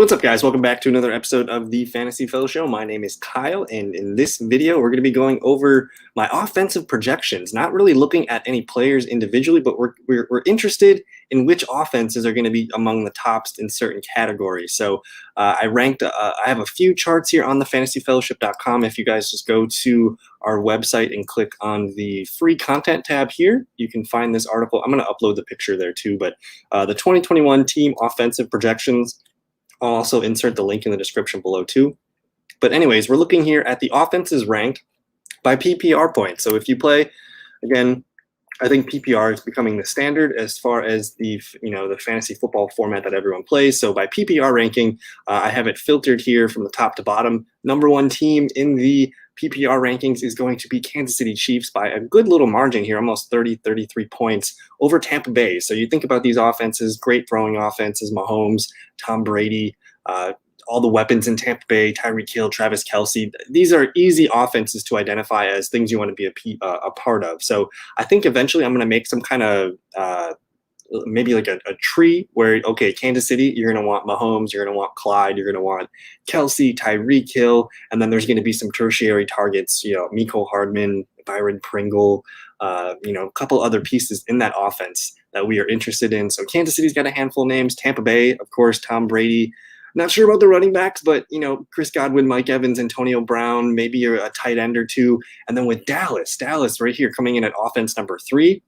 What's up, guys? Welcome back to another episode of the Fantasy Fellow Show. My name is Kyle, and in this video, we're going to be going over my offensive projections. Not really looking at any players individually, but we're interested in which offenses are going to be among the tops in certain categories. So I have a few charts here on the fantasyfellowship.com. If you guys just go to our website and click on the free content tab here, you can find this article. I'm going to upload the picture there too, but the 2021 team offensive projections. I'll also insert the link in the description below too. But anyways, we're looking here at the offenses ranked by PPR points. So if you play, again, I think PPR is becoming the standard as far as the fantasy football format that everyone plays. So by PPR ranking, I have it filtered here from the top to bottom. Number one team in the PPR rankings is going to be Kansas City Chiefs by a good little margin here, almost 33 points over Tampa Bay. So you think about these offenses, great throwing offenses, Mahomes, Tom Brady, all the weapons in Tampa Bay, Tyreek Hill, Travis Kelce. These are easy offenses to identify as things you want to be a part of. So I think eventually I'm going to make some kind of maybe like a tree where, okay, Kansas City, you're going to want Mahomes, you're going to want Clyde, you're going to want Kelce, Tyreek Hill, and then there's going to be some tertiary targets, Mecole Hardman, Byron Pringle, a couple other pieces in that offense that we are interested in. So Kansas City's got a handful of names. Tampa Bay, of course, Tom Brady. Not sure about the running backs, but, Chris Godwin, Mike Evans, Antonio Brown, maybe a tight end or two. And then with Dallas right here coming in at offense number 3.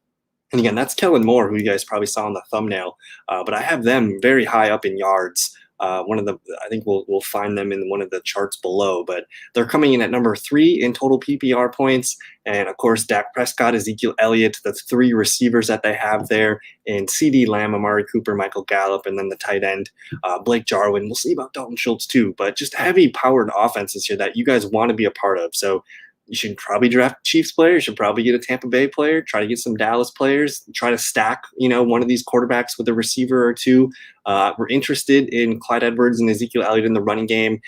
And again, that's Kellen Moore, who you guys probably saw in the thumbnail. But I have them very high up in yards. I think we'll find them in one of the charts below. But they're coming in at number 3 in total PPR points. And of course, Dak Prescott, Ezekiel Elliott, the 3 receivers that they have there, and CD Lamb, Amari Cooper, Michael Gallup, and then the tight end, Blake Jarwin. We'll see about Dalton Schultz too. But just heavy powered offenses here that you guys want to be a part of. So you should probably draft Chiefs players. You should probably get a Tampa Bay player. Try to get some Dallas players. Try to stack, one of these quarterbacks with a receiver or two. We're interested in Clyde Edwards and Ezekiel Elliott in the running game.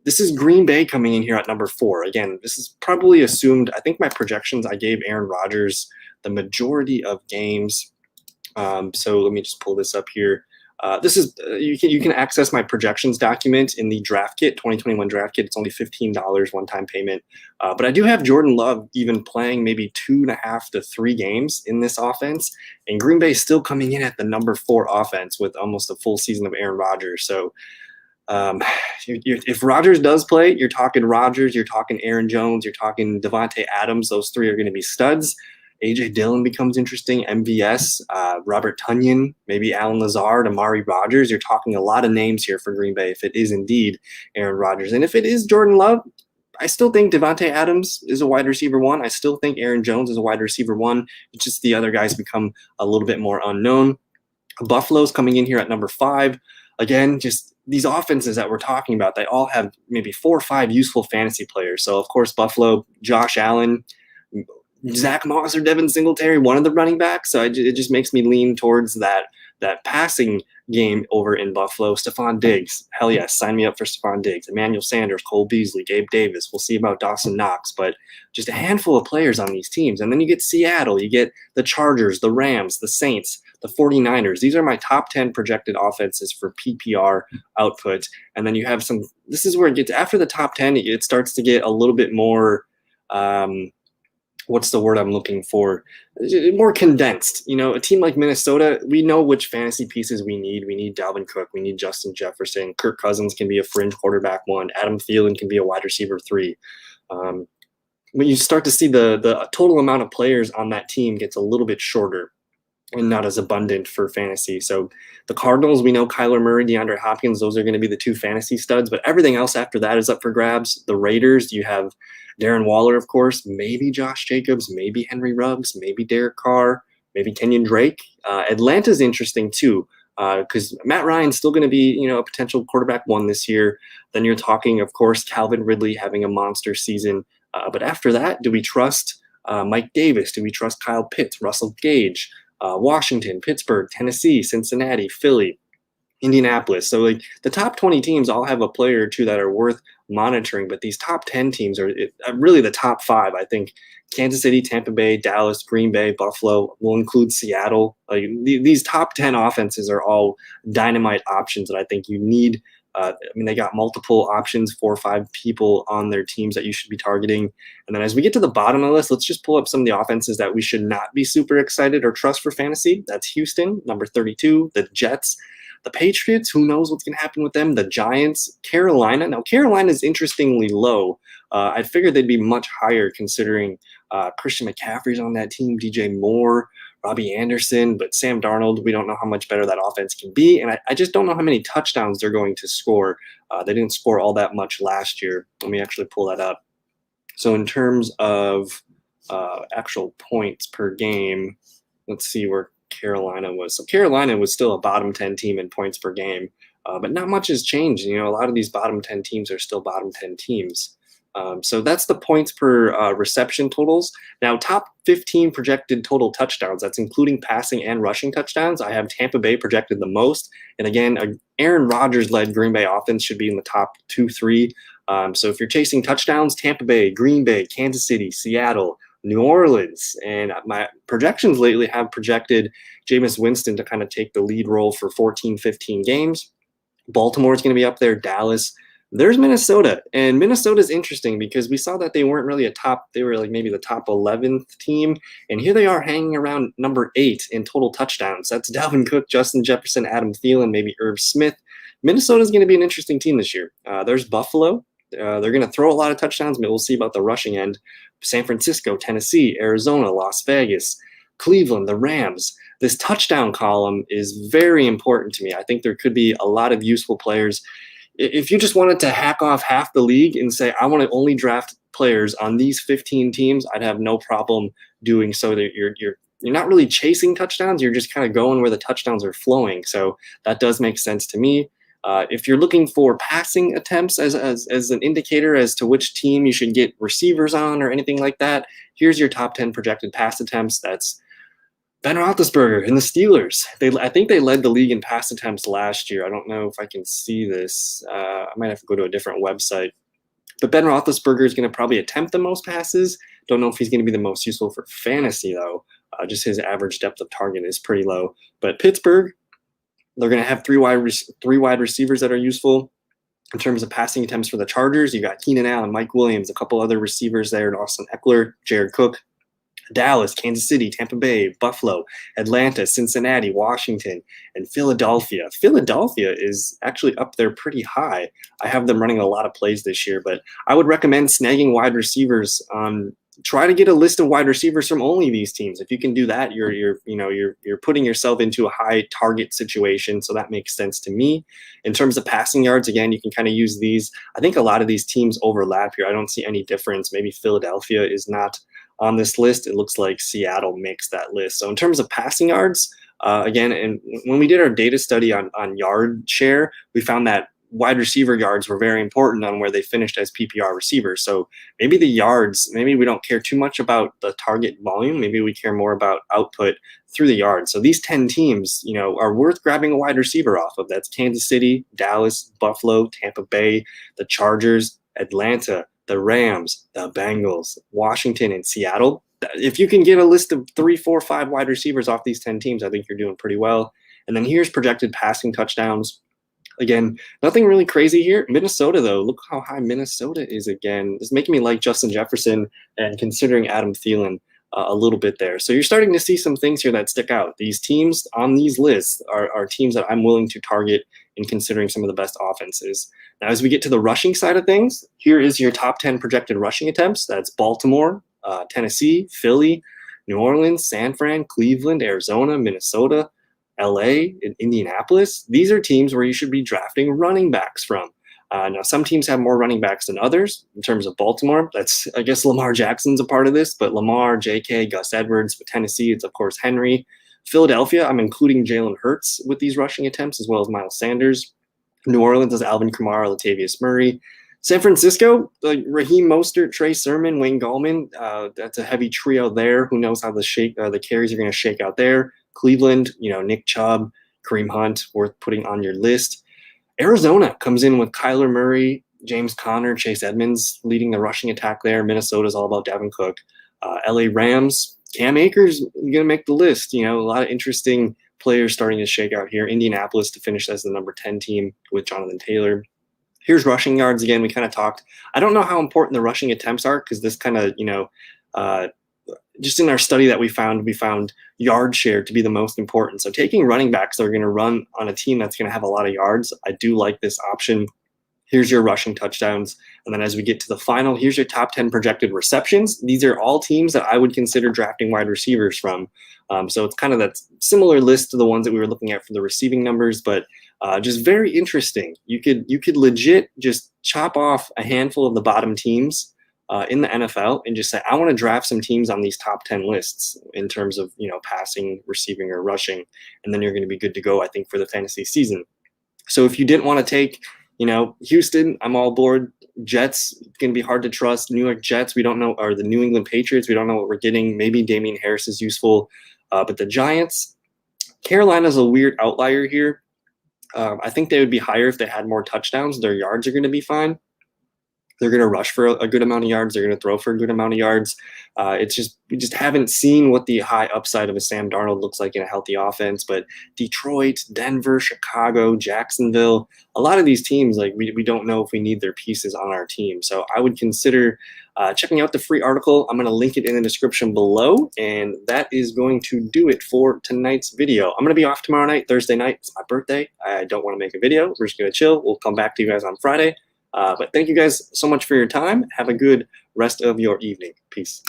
This is Green Bay coming in here at number 4. Again, this is probably assumed. I think my projections, I gave Aaron Rodgers the majority of games. So let me just pull this up here. This is you can access my projections document in the draft kit, 2021 draft kit. It's only $15 one-time payment. But I do have Jordan Love even playing maybe 2.5 to 3 games in this offense. And Green Bay is still coming in at the number 4 offense with almost a full season of Aaron Rodgers. So if Rodgers does play, you're talking Rodgers, you're talking Aaron Jones, you're talking Devontae Adams. Those 3 are going to be studs. A.J. Dillon becomes interesting, MVS, Robert Tonyan, maybe Alan Lazard, Amari Rodgers. You're talking a lot of names here for Green Bay if it is indeed Aaron Rodgers. And if it is Jordan Love, I still think Devontae Adams is a wide receiver 1. I still think Aaron Jones is a wide receiver 1. It's just the other guys become a little bit more unknown. Buffalo's coming in here at number 5. Again, just these offenses that we're talking about, they all have maybe 4 or 5 useful fantasy players. So, of course, Buffalo, Josh Allen, Zach Moss or Devin Singletary, one of the running backs. So it just makes me lean towards that passing game over in Buffalo. Stephon Diggs, hell yes, sign me up for Stephon Diggs. Emmanuel Sanders, Cole Beasley, Gabe Davis. We'll see about Dawson Knox, but just a handful of players on these teams. And then you get Seattle, you get the Chargers, the Rams, the Saints, the 49ers. These are my top 10 projected offenses for PPR output. And then you have this is where it gets, after the top 10, it starts to get a little bit more, what's the word I'm looking for? More condensed. A team like Minnesota, we know which fantasy pieces we need. We need Dalvin Cook. We need Justin Jefferson. Kirk Cousins can be a fringe quarterback 1. Adam Thielen can be a wide receiver 3. When you start to see the total amount of players on that team gets a little bit shorter and not as abundant for fantasy. So the Cardinals, we know Kyler Murray, DeAndre Hopkins, those are going to be the 2 fantasy studs, but everything else after that is up for grabs. The Raiders, you have Darren Waller, of course, maybe Josh Jacobs, maybe Henry Ruggs, maybe Derek Carr, maybe Kenyon Drake. Atlanta's interesting too, because Matt Ryan's still going to be, a potential quarterback 1 this year. Then you're talking, of course, Calvin Ridley having a monster season. But after that, do we trust Mike Davis? Do we trust Kyle Pitts, Russell Gage? Washington, Pittsburgh, Tennessee, Cincinnati, Philly, Indianapolis. So the top 20 teams all have a player or two that are worth monitoring, but these top 10 teams are really the top 5. I think Kansas City, Tampa Bay, Dallas, Green Bay, Buffalo, will include Seattle. These top 10 offenses are all dynamite options that I think you need I mean, they got multiple options, 4 or 5 people on their teams that you should be targeting. And then as we get to the bottom of the list, let's just pull up some of the offenses that we should not be super excited or trust for fantasy. That's Houston, number 32, the Jets, the Patriots, who knows what's going to happen with them, the Giants, Carolina. Now, Carolina is interestingly low. I figured they'd be much higher considering Christian McCaffrey's on that team, DJ Moore, Robbie Anderson, but Sam Darnold, we don't know how much better that offense can be. And I just don't know how many touchdowns they're going to score. They didn't score all that much last year. Let me actually pull that up. So in terms of actual points per game, let's see where Carolina was. So Carolina was still a bottom 10 team in points per game, but not much has changed. You know, a lot of these bottom 10 teams are still bottom 10 teams. So that's the points per reception totals. Now, top 15 projected total touchdowns, that's including passing and rushing touchdowns. I have Tampa Bay projected the most. And again, Aaron Rodgers-led Green Bay offense should be in the top 2-3. So if you're chasing touchdowns, Tampa Bay, Green Bay, Kansas City, Seattle, New Orleans. And my projections lately have projected Jameis Winston to kind of take the lead role for 14, 15 games. Baltimore is going to be up there, Dallas. There's Minnesota, and Minnesota is interesting because we saw that they weren't really they were like maybe the top 11th team, and here they are hanging around number 8 in total touchdowns. That's Dalvin Cook, Justin Jefferson, Adam Thielen, maybe Irv Smith. Minnesota is going to be an interesting team this year. There's Buffalo. They're going to throw a lot of touchdowns, but we'll see about the rushing end. San Francisco, Tennessee, Arizona, Las Vegas, Cleveland, the Rams. This touchdown column is very important to me. I think there could be a lot of useful players. If you just wanted to hack off half the league and say, I want to only draft players on these 15 teams, I'd have no problem doing so. That you're not really chasing touchdowns. You're just kind of going where the touchdowns are flowing. So that does make sense to me. If you're looking for passing attempts as an indicator as to which team you should get receivers on or anything like that, here's your top 10 projected pass attempts. That's Ben Roethlisberger and the Steelers. I think they led the league in pass attempts last year. I don't know if I can see this. I might have to go to a different website. But Ben Roethlisberger is going to probably attempt the most passes. Don't know if he's going to be the most useful for fantasy, though. Just his average depth of target is pretty low. But Pittsburgh, they're going to have three wide receivers that are useful. In terms of passing attempts for the Chargers, you got Keenan Allen, Mike Williams, a couple other receivers there, and Austin Eckler, Jared Cook. Dallas, Kansas City, Tampa Bay, Buffalo, Atlanta, Cincinnati, Washington, and Philadelphia. Philadelphia is actually up there pretty high. I have them running a lot of plays this year, but I would recommend snagging wide receivers. Try to get a list of wide receivers from only these teams. If you can do that, you're putting yourself into a high target situation. So that makes sense to me. In terms of passing yards, again, you can kind of use these. I think a lot of these teams overlap here. I don't see any difference. Maybe Philadelphia is not on this list. It looks like Seattle makes that list. So in terms of passing yards, again, and when we did our data study on yard share, we found that wide receiver yards were very important on where they finished as PPR receivers. So maybe the yards, maybe we don't care too much about the target volume. Maybe we care more about output through the yards. So these 10 teams, are worth grabbing a wide receiver off of. That's Kansas City, Dallas, Buffalo, Tampa Bay, the Chargers, Atlanta, the Rams, the Bengals, Washington, and Seattle. If you can get a list of 3, 4, 5 wide receivers off these 10 teams, I think you're doing pretty well. And then here's projected passing touchdowns. Again, nothing really crazy here. Minnesota, though, look how high Minnesota is again. It's making me like Justin Jefferson and considering Adam Thielen a little bit there. So you're starting to see some things here that stick out. These teams on these lists are teams that I'm willing to target in considering some of the best offenses. Now, as we get to the rushing side of things, here is your top 10 projected rushing attempts. That's Baltimore, Tennessee, Philly, New Orleans, San Fran, Cleveland, Arizona, Minnesota, LA, and Indianapolis. These are teams where you should be drafting running backs from. Now, some teams have more running backs than others. In terms of Baltimore, I guess Lamar Jackson's a part of this, but Lamar, J.K., Gus Edwards. With Tennessee, it's, of course, Henry. Philadelphia, I'm including Jalen Hurts with these rushing attempts, as well as Miles Sanders. New Orleans is Alvin Kamara, Latavius Murray. San Francisco, Raheem Mostert, Trey Sermon, Wayne Gallman. That's a heavy trio there. Who knows how the carries are going to shake out there. Cleveland, Nick Chubb, Kareem Hunt, worth putting on your list. Arizona comes in with Kyler Murray, James Conner, Chase Edmonds leading the rushing attack there. Minnesota's all about Dalvin Cook. LA Rams, Cam Akers going to make the list. A lot of interesting players starting to shake out here. Indianapolis to finish as the number 10 team with Jonathan Taylor. Here's rushing yards again. We kind of talked. I don't know how important the rushing attempts are because this kind of, just in our study that we found yard share to be the most important. So taking running backs that are going to run on a team that's going to have a lot of yards, I do like this option. Here's your rushing touchdowns. And then as we get to the final, here's your top 10 projected receptions. These are all teams that I would consider drafting wide receivers from. So it's kind of that similar list to the ones that we were looking at for the receiving numbers, but just very interesting. You could legit just chop off a handful of the bottom teams in the NFL and just say, I want to draft some teams on these top 10 lists in terms of, passing, receiving, or rushing. And then you're going to be good to go, I think, for the fantasy season. So if you didn't want to take, Houston, I'm all aboard. Jets, going to be hard to trust. New York Jets, we don't know, or the New England Patriots, we don't know what we're getting. Maybe Damian Harris is useful. But the Giants, Carolina's a weird outlier here. I think they would be higher if they had more touchdowns. Their yards are going to be fine. They're going to rush for a good amount of yards. They're going to throw for a good amount of yards. We just haven't seen what the high upside of a Sam Darnold looks like in a healthy offense. But Detroit, Denver, Chicago, Jacksonville, a lot of these teams, like we don't know if we need their pieces on our team. So I would consider checking out the free article. I'm going to link it in the description below. And that is going to do it for tonight's video. I'm going to be off tomorrow night, Thursday night. It's my birthday. I don't want to make a video. We're just going to chill. We'll come back to you guys on Friday. But thank you guys so much for your time. Have a good rest of your evening. Peace.